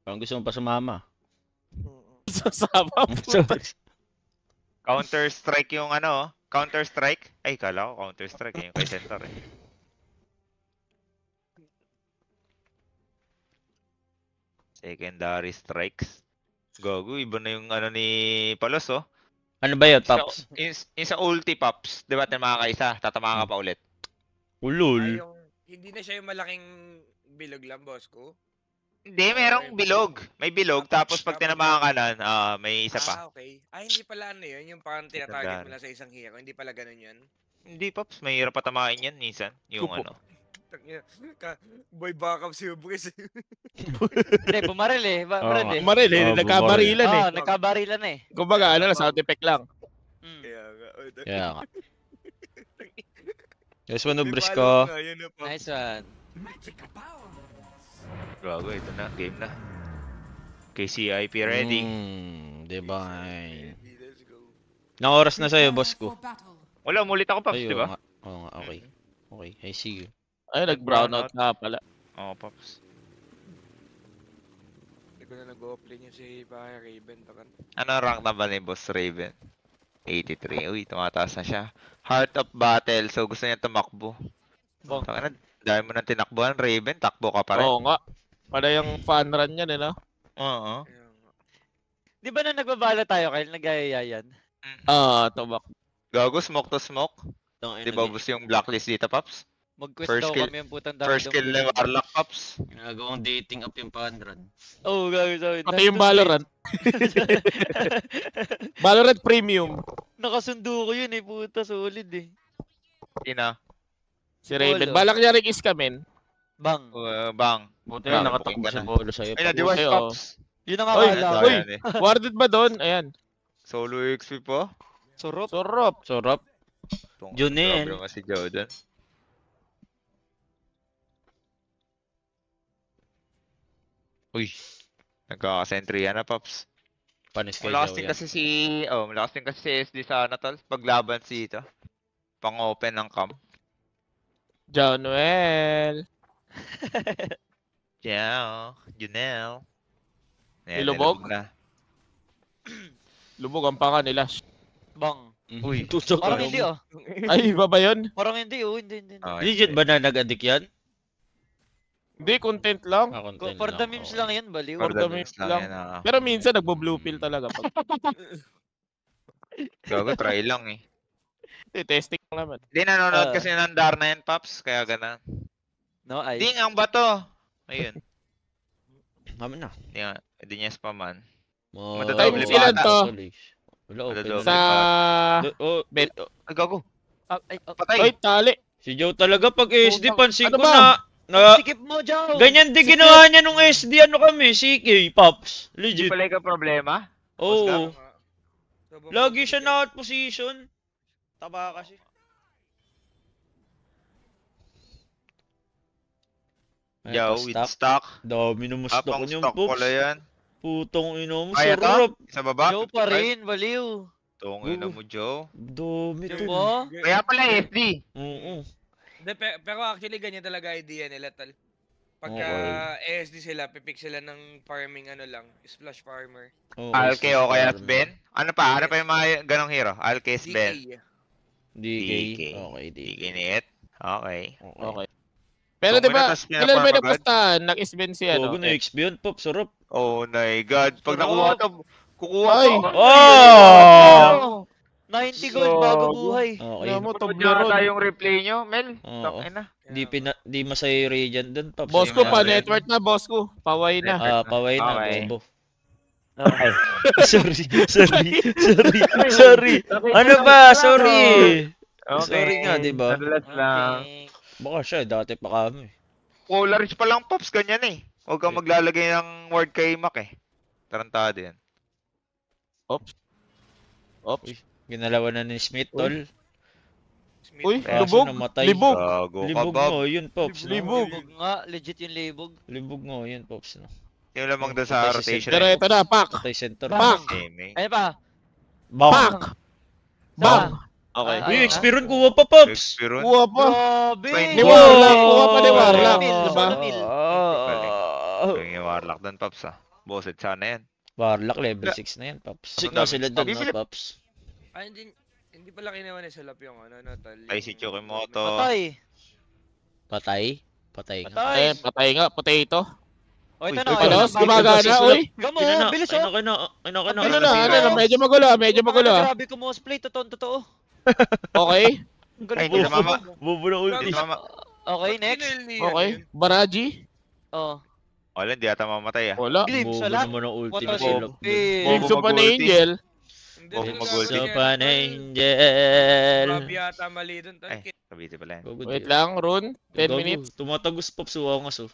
Parang gusto mo pa sumama. Sasama So, puta. Counter-strike yung ano, Counter-strike? Ay, kala ko Counter-strike yung kay center eh. Secondary strikes. Gago, iba na yung ano ni Palos oh. ano ba yun, Pops? Yung sa ulti Pops, di ba tinamaan ka isa, tatamaan ka pa ulit. Ay, Ulul. yung, hindi na siya yung malaking bilog lang, boss ko. Hindi, merong bilog. May bilog, tapos pag tinamaan ka na, may isa pa. Okay. Ay, hindi pala ano yun, yung parang tinatarget mo lang sa isang hero. Hindi pala ganun yun. Hindi Pops, may hirap patamain yan, minsan. Yung Kupo. ano. Boy backup si Ubris. Hindi, bumaril eh. Bumaril eh. Maril eh, Oh, nagkabarilan eh. Nagkabarilan eh. Kumbaga, ano lang, sound effect lang. Mm. Kaya nga. Kaya nga. Yes, one ubris ko. Nice one. Gago, ito na, game na. KCIP ready. Divine. Nang oras na sa'yo, boss ko. Wala, umulit ako Pops, Ay, di ba? Oo nga, okay. Okay, I see you. Ay, nag-brownout nga pala. Oo, Pops. Hindi ko na nag-o-play niya si Bahay Raven. Takan. Ano rank na ba ni Boss Raven? 83. Uy, tumataas na siya. Heart of Battle. So, gusto niya tumakbo. Bong. Taka na, dahil mo nang tinakbuhan, Raven, takbo ka pa rin. Oo nga. Pala yung fan run yan eh, no? Oo. Kaya nga. Di ba na nagbabala tayo, Kyle? Nagyayayan? Tumak. Gago, smoke to smoke. Tang Di ba ubus yung blacklist dito, Pops? Mag-quest First daw kill- kami yung putang dami. First kill na Warlock, Pops. Ginagawang dating up yung panran. Oo, gagawin sabi. Pati yung Valorant. Valorant Premium. Nakasundo ko yun eh, puta. Solid eh. Ina. Si Raven. Polo. Balak niya rin iskamin. Bang. Bang. Buti Ah, na nakatakbo pakinggan sa na. bolo sa'yo. Ay, na-device, Buti, oh. Pops. Yun ang Oy, akala ko. uy. Ayan eh. Warded ba doon? Ayan. Solo XP po. Surop. Sorop. Sorop. Junin. Grabe naman si Jordan. Uy. Nagkaka-sentry yan na, Pops. Panis kay Malakas Joe din yan. kasi malakas din kasi si SD sa ano tol, paglaban si ito. Pang-open ng camp. John Noel. Yeah, Junel. Nilubog? Na. Lubog ang panga nila. Bang. Uy. Tusok. Parang hindi oh. Ay, iba ba yun? Parang hindi oh. Hindi. Okay. Legit ba na nag-addict yan? Hindi, content lang. Content For the lang, memes okay. lang yan, baliw. For For the the memes memes lang lang. yan, ah. Pero minsan nagbo-blue pill talaga. Pag Gago, try lang eh. testing lang naman. Hindi nanonood kasi ng Darna yan, Paps. Kaya ganun. No, ay. Ding, ang bato! Ayun. Mama na. Hindi niya spaman. Times ilan to? Wala, open Madadouble. na. Sa... Oh, Bet. Ay, gago. Patay. Ay, tali. si Joe talaga pag SD, pansin Ano ko ba? na Sikip mo, Joe! ganyan din ginawa niya nung SD, ano kami, CK, Pops. Hindi Legit. pala yung problema. Oo. Sobrang Lagi siya mabait. na out position. Taba kasi. Yo, with stock. Dami na musto ko Apang niyong stock Pops. pala yan. Putong ino mo, Kaya to? sarap. Sa baba? Joe pa 55? rin, baliw. Tong ina mo, Joe. Dami to. Diba? Kaya pala SD. Oo. Hindi, pero actually ganyan talaga idea nila tal. Pagka ASD sila, pipick sila ng farming ano lang, splash farmer. Alke o kaya Ben? Ano pa? Ano pa yung mga ganong hero? Alke, Ben. DK. DK. Okay, DK. Iginit. Okay. Okay. Pero So, di ba, tas kailan ba pinaparm agad? napustahan? Nag-isben si ano? Huwag na XP yun, Pop. Sarap. Oh my god. Pag nakuha to, kukuha Ay. to. Oh! 90 gold bago buhay. Okay. Alam mo, Tublo Toblerone. yata yung replay nyo, Mel. Oo. Tangina. Di masaya yung Radiant dun, Pops. Boss ko Ayun pa, nga, network na, boss ko. Paway na. Paway na, Okay. bobo. Sorry. Ano ba? Sorry. Sorry nga, di ba? Nadulas lang. Okay. Baka siya, dati pa kami. Polaris pa lang, Pops. Ganyan eh. Huwag kang maglalagay ng word kay Mac eh. Tarantado yan. Oops. Ginalawan na ni Smith, tol. Uy, Kaso lubog. namatay. Libog. Gago ka, Libog Bob. mo, yun, Pops. No? Libog. Libog nga, legit yung libog. Libog mo, yun, Pops. No? Yung lamang doon sa Patay si rotation. Pero eh. ito na, pak. Patay center. Pak. Gaming. Ano pa? Bang! Pak. Bang. Okay. Ah, Uy, ah, experience kuha pa, Pops! Experience. Kuha pa. Grabe! Ni Ni Warlock. Kuha pa ni Warlock. Mil, Diba? mil. Ah. Yung Warlock doon, Pops ah. Bossed sana yan. Warlock level 6 na yan, Paps. Sik na sila doon, no, Bibilip. Paps? Ay, hindi pala kinuha ni Salap yung ano, Natal. Ay, si Chukimoto. Patay. Patay? Patay nga. Patay. Patay nga, potato. O, ito Uy, na. ito, Palos, ito, gumagana, ito, uy. Gamo, Ina na, bilis ay oh. nako na, ay nako na. Ano na, medyo magulo, medyo magulo. Grabe ko cosplay, totoo. Okay, Ang Ay, galing hindi mo. na mama. Bobo na ulti. Hindi mama. Okay, next. okay. Baraji. Oh. Wala, hindi ata mamatay ah. Wala. Glimpse, Bobo wala. naman ang ulti What ni was Silop. it? Glimpse of an angel. Oh, mag-ulti. So, pan angel. Grabe yata mali dun. Tol. Ay, kabiti pala yan. Gagod Wait eh. lang, Rune. 10 Gago, minutes. Tumatagos, Paps. Uwangas, oh.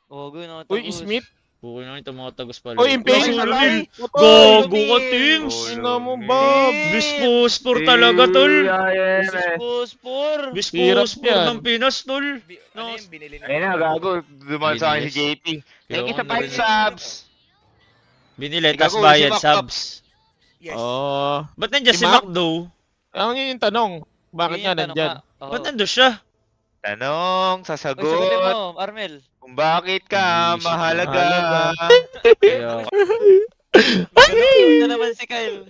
Oh, gano'n. Uy, Smith. Bukay na yung tumatagos pala. Uy, Impale. Ay, Gago ka, Tings! Ano mo, Bob? Bispor talaga, tol. Puspor. Hirap Bispor yan. ng Pinas, tol. Ano yung binili na? Ayun na, gago. Dumaan sa akin si JP. Thank you sa 5 subs. Binili, Gago, tas bayad, si Mac subs. Yes. Oh. Ba't nandiyan Si si Mac? Macdo? Ang yun yung tanong. Bakit nga nandyan? Ba't nandun siya? Tanong, Uy, sagutin mo, sasagot. Armel. Kung bakit ka Bullshit. mahalaga. Kaya, Ganun na naman si Kyle.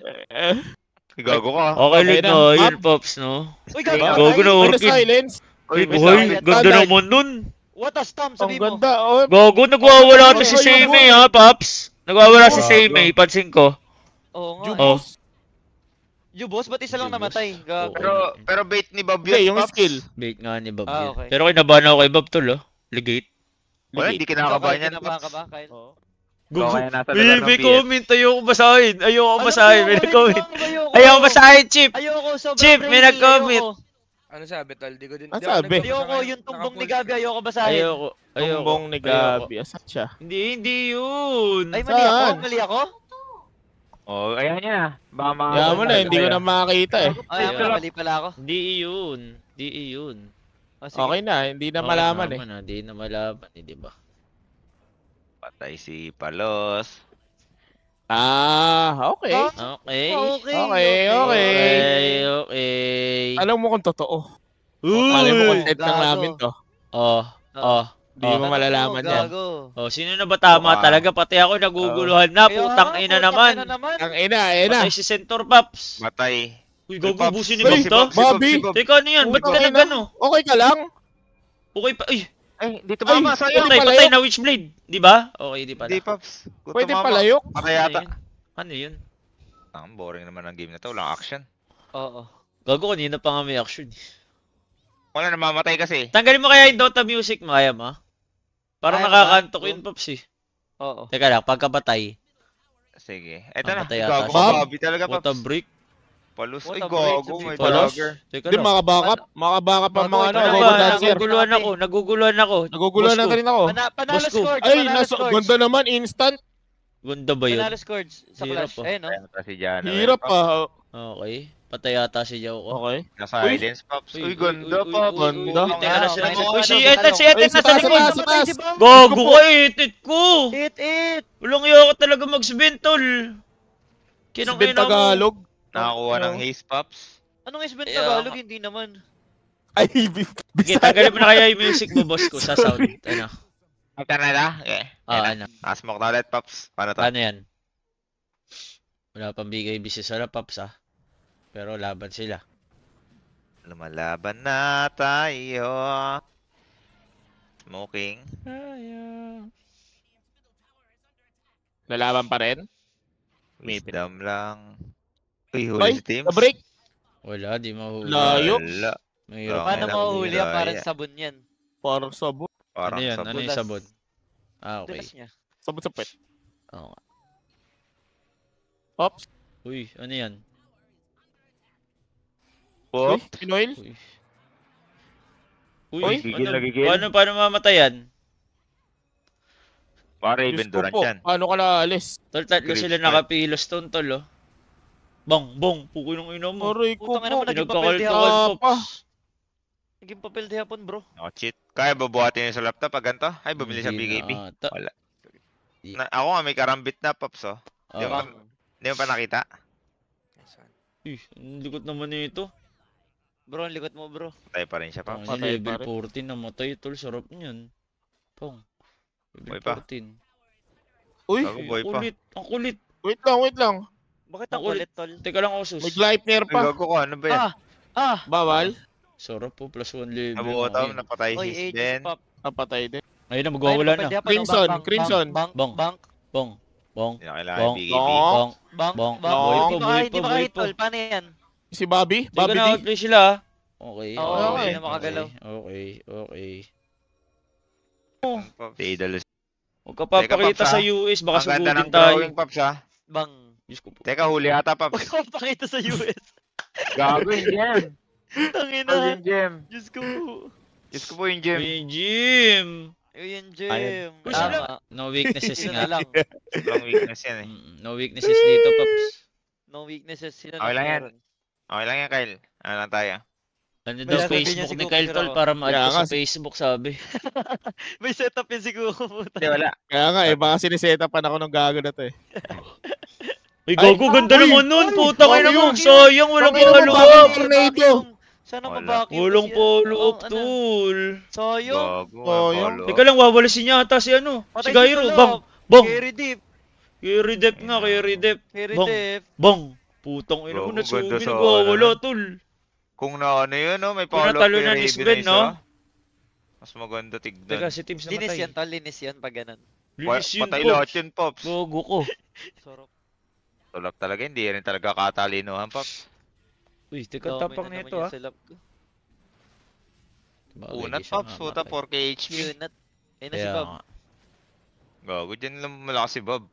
Gago ka. okay, Okay lig na. no, Map. yun, Pops, no? Uy, Gago na, Ano orchid. silence? Uy, may buhay, sakit. ganda Standard. naman nun. What a stomp, Ang sabi mo. ganda. Oh, Gago, nagwawala to si Ay, Seimei, yun. ha, Pops? Nagwawala si Gago. Seimei, pansin ko. Oo nga. Oh. Jubos, ba't isa lang Jubos? namatay? Gago. Pero bait ni Bob Hindi, yun, yung Pops. skill. Bait nga ni Bob Ah, yun. okay. Pero kinabahan ako kay Bob, tol, oh. Legate. Wala, hindi kinakabahan yan, Kinabahan ka Pops. ba, Kyle? Gugu. kaya nasa lugar ng May BF. comment, ayoko basahin. Ayoko Ano, basahin, may ayoko rin, nag-comment. ayoko. Ayoko basahin, Chip. Ayoko, sobrang Chip, may brainy, nag-comment. ayoko. Ano sabi, Tol? Di ko din. Ang di ako sabi? nagbabasa Ayoko, ngayon. yung tumbong ni Naka-full Gabi, ayoko basahin. Ayoko. Ayoko. Tumbong ni Gabi. Asan siya? Hindi yun. Ay, mali ako? Saan? Mali ako? Oh, ayan niya. Baka Kaya mo na, hindi ko na makakita eh. Ay, mali pala ako. Hindi yun. Hindi yun. Oh, sige. Okay na, hindi na malaman eh. Hindi na malaman, di ba? Patay si Palos. Ah, okay. Okay. Okay. Okay. Alam mo kung totoo. Uy! Alam mo content lang Gago. namin to. Oh. Hindi mo malalaman yan. Gago. Oh, sino na ba tama Wow. talaga? Pati ako naguguluhan na. Kaya Putang nga, ina putang naman. ina naman. Ang ina, ina. Patay si Centaur Paps. Matay. Uy, Si gago, Pops. busin ni Uy, Bob to? Si Bob, Bobby. si Bob. Teka, ano yan? Ba't ka Okay na. nag-ano? Okay ka lang? Okay pa. Ay, Ay, dito Ay, mama, sayang. pwede patay palayok. na Witchblade. Di ba? Okay, di pala. Hindi, Pops. Kung Pwede tumama, palayok? Patay Ano yata. yun? Ano yun? Ang boring naman ng game na to. Walang action. Oo. Gago, kanina pa nga may action. Wala, namamatay kasi. Tanggalin mo kaya yung Dota music mo, kaya mo? Parang Kaya ba? nakakantok yun, Pops eh. Oo. Teka lang, pagkapatay. Sige. Eto na. Patay yata Gago siya. ka, Bobby talaga, What a Pops. break. Palus. What Ay, a break, gago. May Palos? dagger. Teka Hindi, lang. makabackup. Makabackup ang mga ano. Ano Gogo ba? dancer. Naguguluhan ako. Naguguluhan na Boss ko. rin ako. Panalo Boss ko. scores. Ay, Panalo nasa scores. ganda naman. Instant. Ganda ba yun? Panalo scores sa Hirap Clash. ah. Ayun, no? Ayun, si Jana. Hirap pa. Okay. Patay yata si Jao ko. Okay. Nasa silence, Pops. Uy, ganda, Pops. Ganda. Teka lang, sila Minus Uy, si ano, Ethan, si ano? Ethan Ay, sa nasa taas, likod. sa taas. Gago ka, itit ko. It. Walang iya ka talaga mag-sbentol. Sibin Tagalog. Nakakuha ng Ano? haste, Pops. Anong Isbent Kaya Tagalog? nga. Hindi naman. Ay, Okay, Bisaya. tanggalin mo na kaya yung music mo, boss ko, sa sound. Ano? Ito na na. Okay. Ano? Smoke na ulit, Pops. Paano to? Paano yan? Wala pang bigay bisis sa Paps, ah. Pero laban sila. Lumalaban na tayo. Smoking. Lalaban pa rin. Wisdom lang. Uy, huli Ay, si Teams. na-break. Wala, di mahuli. Layo. Wala. Mahirap. Paano Ay, mahuhuli yan? nahuli. Parang sabon yan. Parang sabon. Parang Ano yan? sabon. Ano yung Dulas. sabon? Ah, okay. Dulas niya. Sabon sa pet. Oo nga. Ops. Uy, ano yan? Uy, Pinoil. Uy. Uy, gigil ano, na gigil. paano mamatayan? Para Diyos even ko Durant po. yan. Paano ka naalis? Tol, tatlo Great sila fight. nakapilos tol, oh. Bong, pukoy ng ina mo. Aray ko Putang ina po. mo, naging papel di Pinagkakaltakan, hapon. Pops. Naging papel di hapon, bro. No, cheat. Kaya babuhatin yun sa laptop pag ganito? Ay, bumili sa Hindi PKP. na ata. Wala. Di- Ako nga may karambit na, Pops, oh. Ah, Di ba? Hindi mo pa nakita? Uy, ang likot naman nito. Bro, ang likot mo, bro. Patay pa rin siya, Pang Pops. Patay level pa rin. 14 namatay tol, sarap niyan. Pong. Uy Level pa. 14. Uy, Gago, boy Ang pa. kulit. Ang kulit. wait lang. Bakit ang Ang ulit. kulit, tol? Teka lang, Osus. May Gleipnir Ay, pa. gago ko, ano ba yan? Bawal. Sarap po, plus 1 level. Nabuotam, Okay. napatay Oy, his Aegis din. pop. Napatay din. Ayun na, magwawala Ayun, na. pwede pa, Crimson, bang, Crimson. Bang, Bang. bang, Bong. Bong. Hindi na kailangan Bong. BKB. Bong. Bong. bang, Bong. bang. Buhay pa, Hindi ba buhay kahit- pa, Hindi ba buhay kahit, pa. tol? Paano yan? Si Bobby? Sige Bobby na, D? outplay sila. ah. Okay. Oo, okay, hindi na makagalaw. Okay. Daedalus. Huwag ka papakita Teka, Pops, sa ah. US, baka Ang ganda sugudin ng tayo. drawing, Pops, ha? Bang. Diyos ko po. Teka, huli ata, Huwag Pops. ka pakita sa US. Gago yung gem. Tangina. Gago yung gem. Diyos ko. Diyos ko po yung gem. Uy, Jim! Ayun, Ayun. Jim. Uy, Tama. No weaknesses Sino nga. na lang. Sobrang weakness yan, eh. No weaknesses dito, Paps. No weaknesses. Sino Okay lang yan. meron? Okay lang yan, Kyle. Ano lang tayo? Ano May daw sasabihin niya Facebook si ni Goku, Kyle pero Tol ako. para ma-add Kaya ko sa nga, Facebook, sabi. May setup yun siguro. puta. Hindi, wala. Kaya nga baka sinisetapan ako ng gago na to eh. Uy, gago, ganda ay, naman nun. Putang ina mo. yun. Sayang, walang Bakit follow naman up. Tornado. Sana Wala. mabakim. Walang follow up, Ano? Tol. Sayang. Gago, Oh, ang yung- follow Teka up. lang, wawalisin yata si ano. Si Patay Gyro. si Bang. Tulop. Bong. Carry deep. Carry dep nga, carry dep. Carry Bong. deep. Bang. Putang ina mo, Gago, Natsumi. ganda sa Nagwawala, ano. Tol. Kung na ano yun, no? May Kung follow up natalo kay na ni Raven Sven, isa. no? Mas maganda Teka, tignan. si Tibbs Linis namatay. yan, tol. Linis yan pag ganun. Linis yun, Patay lahat Pops. yun, Pops. Gogo ko. Sarap. Tulap talaga, hindi rin talaga katalinuhan, Pops. Uy, teka, Dami tapang na naman nito, yung ah. silap ko. Bagay, Unat, di siya Pops. Puta, mamatay. 4k HP. Unat. Ayun na si Kaya Bob. nga. Gago, dyan lang malakas si Bob.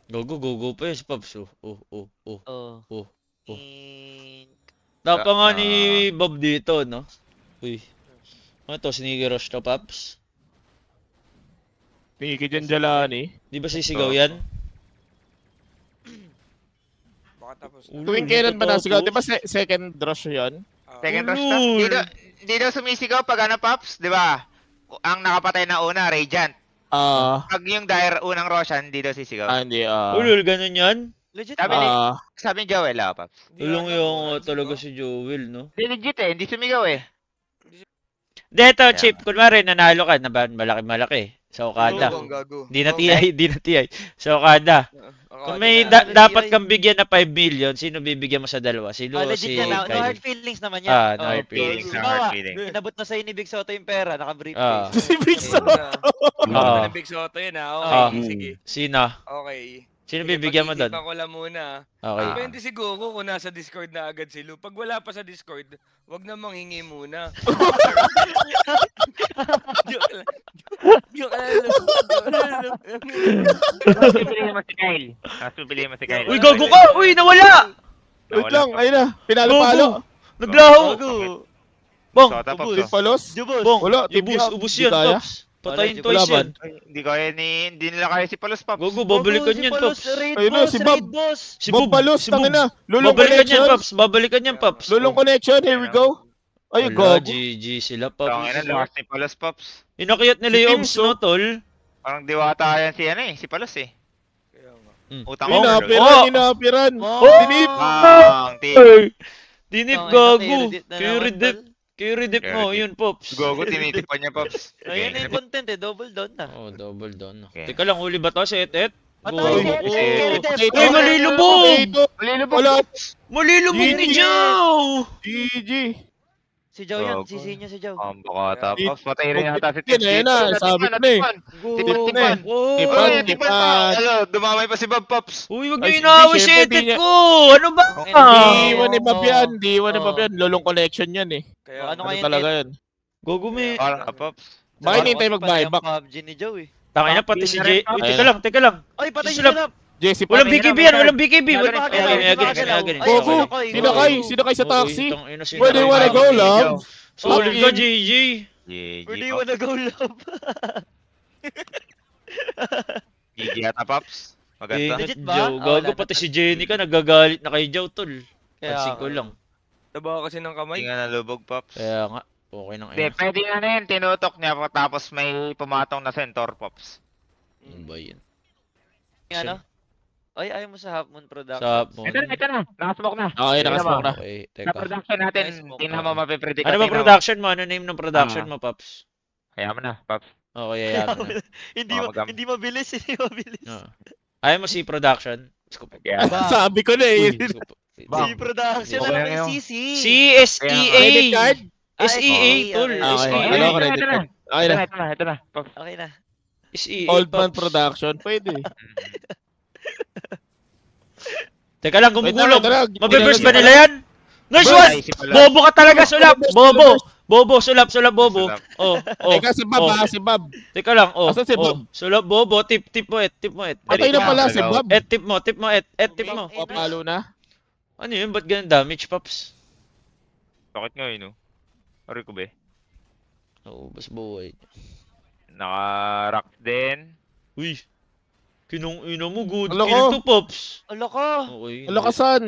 Gogo pa yun si Pops. Oh. Oh. Oh. Ink. Tapa nga Ah. ni Bob dito, no? Uy. Ano to, sneaky rush to, Pops? Niki dyan Jalani. Di ba sisigaw yan? Baka tapos na. Ulo, Tuwing kailan ba nasigaw? Di ba tapos? second rush yun? Ah, Second rush na. Ulul. Hindi daw sumisigaw pag ano, Pops. Di ba? Ang nakapatay na una, Radiant. Pag yung unang Roshan, hindi daw sisigaw. Hindi, Ulul, ganun yan? Legit Sabi ba? ni, sabi ni Joel, Pops. hindi Ulong ata yung buwan, talaga diba? si Joel, no? Hindi legit eh, hindi sumigaw eh. Dito, Kaya Chip, kunwari nanalo ka, na malaki-malaki. Sa Okada. Gago, ang gago. Di na TI, di na TI. Sa Okada. Kung may dapat kang bigyan na 5 million, sino bibigyan mo sa dalawa? Si Lu o Legit si yan. No Kyle? hard feelings naman yan. Ah, no Oh, hard feelings. No Halimbawa, hard feelings. Inabot na sa'yo ni Big Soto yung pera, Ah. naka-briefcase. Si Big Soto. Ah. Big Soto yun ha. Ah. Okay, sige. Sino? Okay. Sino Sige, bibigyan mo doon? pag-iisipan ko lang muna. Okay. Depende siguro kung nasa Discord na agad si Lu. Pag wala pa sa Discord, wag na manghingi muna. Joke lang. Joke lang. Tapos pipiliin mo si Kyle. Uy, gago ka! Uy, nawala! Wait lang, ayun na. Pinalo-palo. Naglaho! Bong! Sota, Pops. Ubus. oh. Palos. Jubos. Bong! Wala, Ubus, tibia. ubus Di yan, kaya. Pops. Patayin Wala, twice wala yan. Ay, hindi nila kaya si Palos, Pops. Gogo, babalikan yan, Pops. Raid Ayun na, boss, si Bob. raid boss. Si Bob Palos, si tangin na. Lulong Babalikan yan, connection. Pops. Babalikan yan, Pops. Lulong connection, here we go. Ay, Wala, gago. GG sila, Tangin na, Pops. lakas ni Palos, Pops. Inakiyat nila Si yung Tims, Oms, no, tol? Parang diwata yan si ano eh, si Palos eh. Kaya nga. Utang Oh, overload. Inapiran, inapiran. Oh. Dinip. Ang team. Ay! Dinip, Tangina, gago. K-Redit na naman, K-Redip. tol. K-Redip mo, K-Redip. yun, Pops. Gogo, tinitipan niya, Pops. Ayun na yung content eh, double down na. Oh, double down. Okay. Teka lang, huli ba to? Si Et-Et? Patay, Gogo. K-Redip, K-Redip. Uy, malilubog! Potato. Malilubog. Wala. Malilubog ni GG. Joe! GG. Si Joe yan, Gago. sisi niya si Joe. Ang bukata, Pops. Patay rin yata si Yan, ayun na, sabi ko na eh. Tipan. Wow! Tipan, Uy, tipan pa. tipan. Ano, dumamay pa si Bob, Pops. Uy, wag Ay, niyo inaaway hindi, si syempre, Et-Et di niya- ko! Ano ba? Ang Di ina. iwan ni Bob yan. Di iwan ni Oo. Bob yan. Lulong connection yan eh. Kaya Ano Ano kaya talaga yan? Gogo may... Parang, Pops. Bakit hindi tayo mag-buyback? PUBG ni Joe eh. Tangin na, pati si J... Uy, Ayun. teka lang. Ay, patay si Sila- Jalap. Jesse pa. Walang Patay na, BKB may yan, card. walang BKB. Meron Wala- pa, Okay, meron may pa, against, meron may pa. against. Gogo, Okay. sinakay. Sinakay sa Oo, taxi. itong ina, sino Where do you tayo? wanna go, love? Solid ka, Fucking- GG. Where do you wanna go, love? GG yata, Pops. Maganda. Legit ba? Joe, Ah, gago, wala na, pati tol. si Jenny ka, nagagalit na kay Joe, tol. Kaya Pansin ko nga. lang. Taba kasi ng kamay. Hindi nga nalubog, Pops. Kaya nga, okay nang Hindi, ina. pwede nga na yun. Tinutok niya tapos may pumatong na centaur, Pops. Ano ba yun? Yung ano? Ay, ayaw mo sa Half Moon Production. Sa mo. Ito na. Nakasmoke na. Okay, nakasmoke na. Okay, Sa teka. production natin, Nice smoke. tingnan mo mapipredict. Ano ba production mo? Ano name ng production mo, Pops? Kaya mo na, Pops. Okay, yayaman na. Hindi mabilis, hindi mabilis. Oo. Ayaw mo si production? Scoop. Yeah. Sabi ko na eh. Scoop. Si production, Okay ano lang kay yun. CC? CSEA! Credit card? SEA, tol. Okay, Okay, SEA. ano credit card? Okay na. Ito na. Okay na. SEA, Old man Pops. production. Pwede. Teka lang, Wait gumugulong. lang. Mabe-burst ba nila yan? Nice Burst. one! Bobo ka talaga, sulap! Bobo! Bobo, sulap, Bobo. Sulap. Oh, Teka, si Bob ha, si Bob. Teka lang, oh. Asan si oh. Bob? Sulap, Bobo, tip mo, tip mo. Patay na pala si Bob. Tip mo, tip mo. Papalo na. Ano yun? Ba't ganun damage, Pops? Bakit nga yun, no? Ari ko ba? Oo, bas buhay. Naka-rock din. Uy! Kinong ina mo, good Alo kill ko. to, Pops. Ala ka! Okay. Wala ka saan?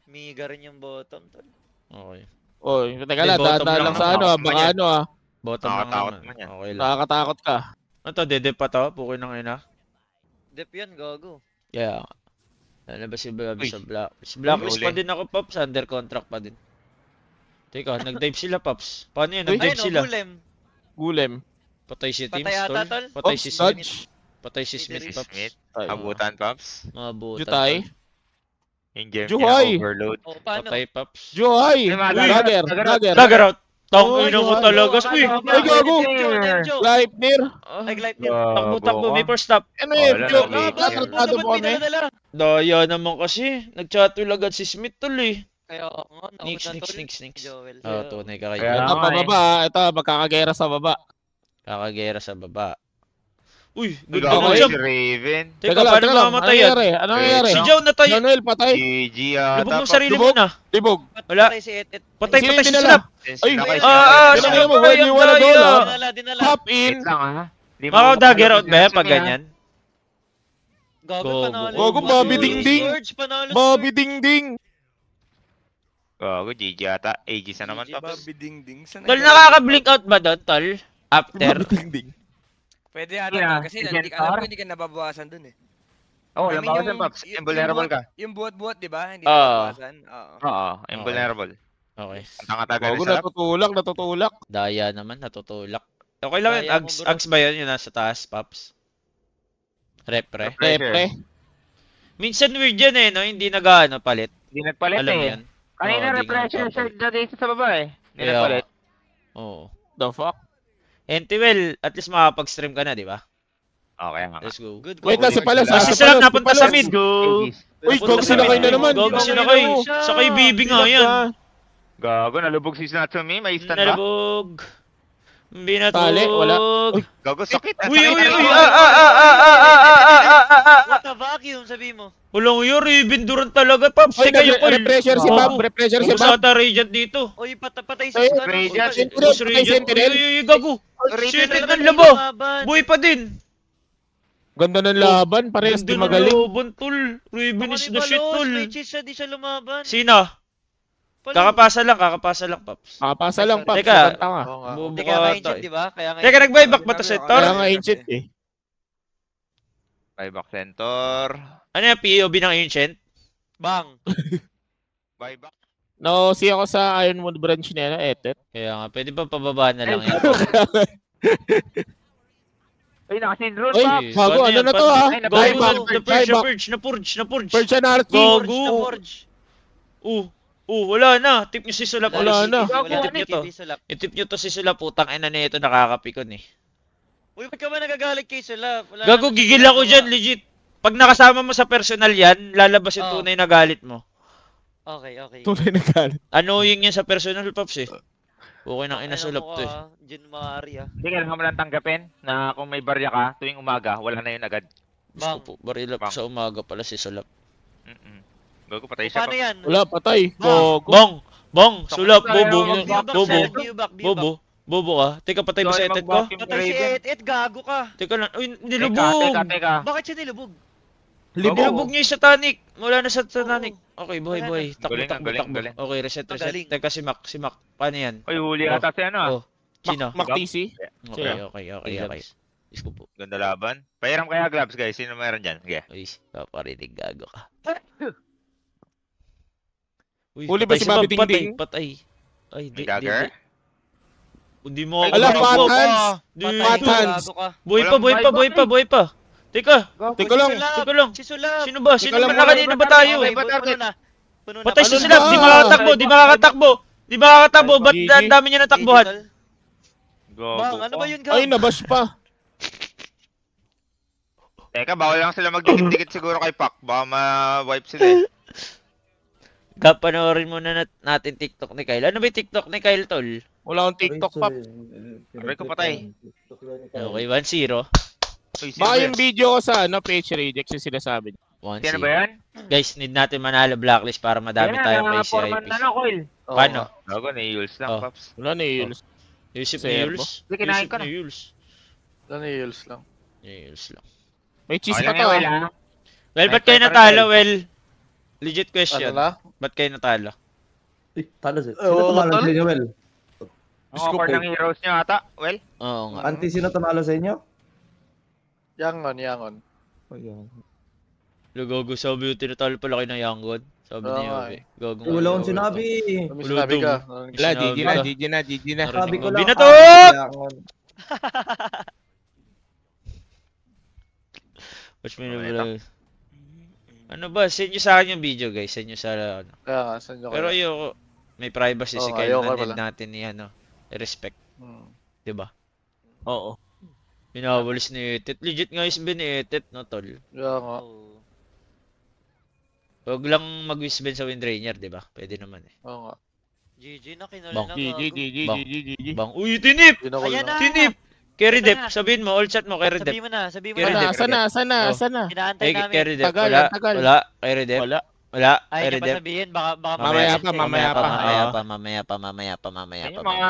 Miga rin yung bottom, tol. Okay. Oy, teka Hindi, lang, bottom dahan lang lang sa naman. ano ah, Takot baka man yan. ano ah. Bottom lang Nakakatakot naman. man yan. Okay lang. Nakakatakot ka. Ano to, dede pa to? Pukoy ng ina? Dep yan, gago. Yeah. Ano ba si Black Uy. sa Black? Si Blacklist Huli. pa din ako, Pops. Under contract pa din. Teka, nag-dive sila, Pops. Paano yun? Uy. Nag-dive Ayun, sila. Gulem. Gulem. Patay si Teams, Patay ata, tol. tol. Patay Oops, si Smith. dodge. Patay si Si Smith, Si Pops. Smith. Ay, Abutan, Pops. Mga butas. Jutay. Yung gem Juhay. niya, overload. O, paano? Patay, Pops. Joy! Ay, mga Dagger! dagger. Dagger! Dagger out. Tang Uy, ina mo Juhay. talaga. Uy! Ay, gago! Joe. Leipnir! Ah, Nag-light Takbo, may first stop. Ano Oh, eh, wala joke. na, Tratado mo kami. Daya naman kasi. Nag-chatol agad si Smith, tol eh. Kaya ako nga, Nix, nauna, tol. nix. Joel. Oh, tunay ka Kaya- kayo. Ito, pababa ah. Ito, magkakagera sa baba. Kakagera sa baba. Uy, good Gago Okay. jump. si Raven. Teka, paano teka lang. mamamatay yan? Ano nangyari? Si Joe natay. Manuel, patay. GG Lubog mo ata. sarili mo Lubog? na. Libog. Wala. Patay si Et. Patay, Sino patay yung si dinala? Slap. Ay, Sino mo, ba when you yung wanna go daya? na. Dinala. Tap Wait in. lang ha. Di mo Makaw dagger makakalaban out ba yan sa pag kanya. ganyan? Gago, Gogo. panalo. Gogo, Bobby Dingding. Scourge, panalo. Bobby Dingding. Gago, GG ata. Aegis na naman, GG, Pops. Bobby Dingding. Saan Tol, nag- nakaka-blink out ba doon, tol? After? Bobby Dingding. Pwede ata, Yeah, tol, kasi si alam Gentar. ko hindi ka nababawasan dun eh. Oo, I mean, nabawasan, Pops. Invulnerable ka. Yung buhat-buhat, di ba? Hindi Oo. nababawasan. Oo. Oo, invulnerable. Okay. Ang tanga-taga Bago sa natutulak. Daya naman, natutulak. Okay lang yun. Daya mo, Ags, bro. Ags ba yun? Yung nasa taas, Paps? Repre. Repre. Minsan weird yan eh, no? Hindi nag-ano, palit. Hindi nagpalit Alam mo eh. yan. Kanina Oo, di refresher nga siya nagpapalit. na dito sa baba eh. Hindi Kaya, nagpalit. Oo. The fuck? Well, at least makapag-stream ka na, di ba? Okay nga. Let's go. Good Wait lang, si Palas. Ah, si si Salam Palas, napunta si sa Palas. mid. Aegis. Uy, Napunta Gogo sa sinakay mid. na naman. Gogo Gogo sinakay. siya. Sakay bibi nga yan. Gago, nalubog si Natsumi. May stand ba? Nalabog. Binatog. Tali, wala. Uy. Gago, sakit. Uy, uy, uy, Sakit. What a vacuum, sabi mo. Walang yun, Binduran talaga, Paps. Uy, Teka yung call. refresher si Bob. Refresher si Gusto Bob. ata Radiant dito. Oy, patay Ay, si ano. Radiant. Sentinel, Gusto patay Radiant. Sentinel. Uy, gago. Raven Shit, na ng labo. Lumaban. Buhay pa din. Ganda ng laban. Parehas di Ganda ng magaling. laban, tol. Raven is the shit, tol. May cheese siya, di siya lumaban. Sino? Palos. Kakapasa lang, Paps. Makapasa lang, Pap. Teka. Sakanta nga. Bobo Hindi ka kaya ata ancient, eh. di ba? Kaya Teka, nag-buyback ba to, Sector? Kaya nga ancient eh. Buyback center. Ano yung POB ng Ancient? Bang. Buyback. No, si ako sa Ironwood branch niya na etet. Kaya nga, pwede ba pababa na lang yan? Ay, nakasinrol Uy, pa. Yes. bago, Paano ano yan? na to Paano- ha? Ay, Go, Buyback, go, na-purge, buyback. na-purge. Persian Archie. Go. Forge. Wala na. Tip nyo si Sulap. Wala na. Itip nyo to. Itip nyo to si Sulap. Putang ina na ito, nakakapikon eh. Uy, ba't ka ba nagagalit kay Sulap? Wala Gago, naman gigil siya ako ginagawa. dyan, legit. Pag nakasama mo sa personal yan, lalabas yung Oo. tunay na galit mo. Okay. Tunay na galit. Annoying yan sa personal, Pops eh. Okay nang inasulap to eh. Jun Mari ah. Hindi, kailangan mo lang tanggapin na kung may barya ka, tuwing umaga, wala na yun agad. Gusto po, barilap Bang. sa umaga pala si Sulap. Gago, patay siya. Paano yan? Wala, patay. Bang. Gogo. Bong! Sulap! Bobo! Bobo! Biyubak. Bobo! Bobo ka? Teka, patay ba sa etet ko? Patay si Et, gago ka. Teka lang. Uy, Teka, nilubog! teka. Bakit siya nilubog? Nilubog niya yung satanic. Wala na sa satanic. Okay, buhay. Takbo, Galing, takbo. galing. Okay, reset. Galing. Teka, si Mac. Paano yan? Uy, huli Oh. ata si ano ah. Oh. Sino? Mac TC. Okay. Isko po. Ganda laban. Pahiram kaya gloves guys. Sino mayroon dyan? Sige. Uy, paparinig gago ka. Uy, Huli ba patay si Bobby Bob, Dingding? Patay. Ay, May dagger? Hindi mo ako Ala, takbo. Patans! Di. Patans! Buhay pa, buhay pa, buhay pa, buhay pa. Teka, Teka lang. teka lang. Si Sulap. Sino ba? Sino Teka lang ba muna, kanina ba tayo? Okay, Ba target? puno na. Puno na. Patay si Ano Sulap, ba? di makakatakbo, di makakatakbo. Di makakatakbo, ba't GG? ang dami niya natakbuhan? Gago Bang, ano ka. ba yun, Gab? Ay, nabash pa. Teka, bawal lang sila magdikit-dikit siguro kay Pac. Baka ma-wipe sila eh. Gab, panoorin muna natin TikTok ni Kyle. Ano ba yung TikTok ni Kyle, tol? Wala akong TikTok, Pap. Aray ko patay. Okay, 1-0. Uy, sino Baka ba yung yan? video ko sa page reject yung sinasabi niya. 1-0. Sino ba yan? Guys, need natin manalo blacklist para madami tayong may CIP. Paano? Gago, na-heals lang, Oh. Paps. Wala na yun. Yusuf Servo. ni Yules. Hindi, kinain Yusuf ko na. ni Yules. Daniels lang. Yules lang. May cheese Okay pa lang to. yan, ah. Will, Well, ba't May kayo pepper natalo? gel. Well, legit question. Ano na? Ba't kayo natalo? Talo sino? Oo, Sino tumalo tol. sa inyo, Well? Ang offer ng heroes nyo ata. Well, Oo nga. Anti, sino tumalo sa inyo? Yangon. Lugogo, sabi yung tinatalo pala kayo ng Yangon. Sabi Oo ni nga Yobe. Gago Eh, wala akong sinabi. May Ulo sinabi dong. ka. Wala, GG na, Sinabi GG na, GG na. Narinig Sabi mo. ko lang. Binatot! Yangon. Watch me Okay na Ano ba? Send nyo sa akin yung video, guys. Send nyo sa ano. Kaya nga, saan nyo Pero kaya? ayoko. May privacy Oo si nga, Kyle ayoko na pala. need natin ni ano. I-respect. Hmm. Diba? Oo. Binawalis ni Etet. Legit nga is bin-Etet, no, tol? Kaya nga. Oo. Huwag lang mag-wisbin sa Windrainer, diba? Pwede naman eh. Oo nga. GG na, kinala Bang. na. GG, gago. GG, Bang. GG, GG. Bang, uy, tinip! Ginakol Ayan na. na. Tinip! Carry Ito dep, na. sabihin mo, all chat mo, carry dep. Sabihin mo na, sabihin mo Carry na. dep. Sana, Oh. sana. Inaantay namin. Carry dep, Tagal, wala, tagal. wala, carry dep, Wala. wala, Ay, carry hindi pa dep. sabihin, baka Mamaya pa, ma-message. mamaya pa. mamaya pa, mamaya pa, mamaya pa, mamaya pa, Yan mamaya yung pa. mga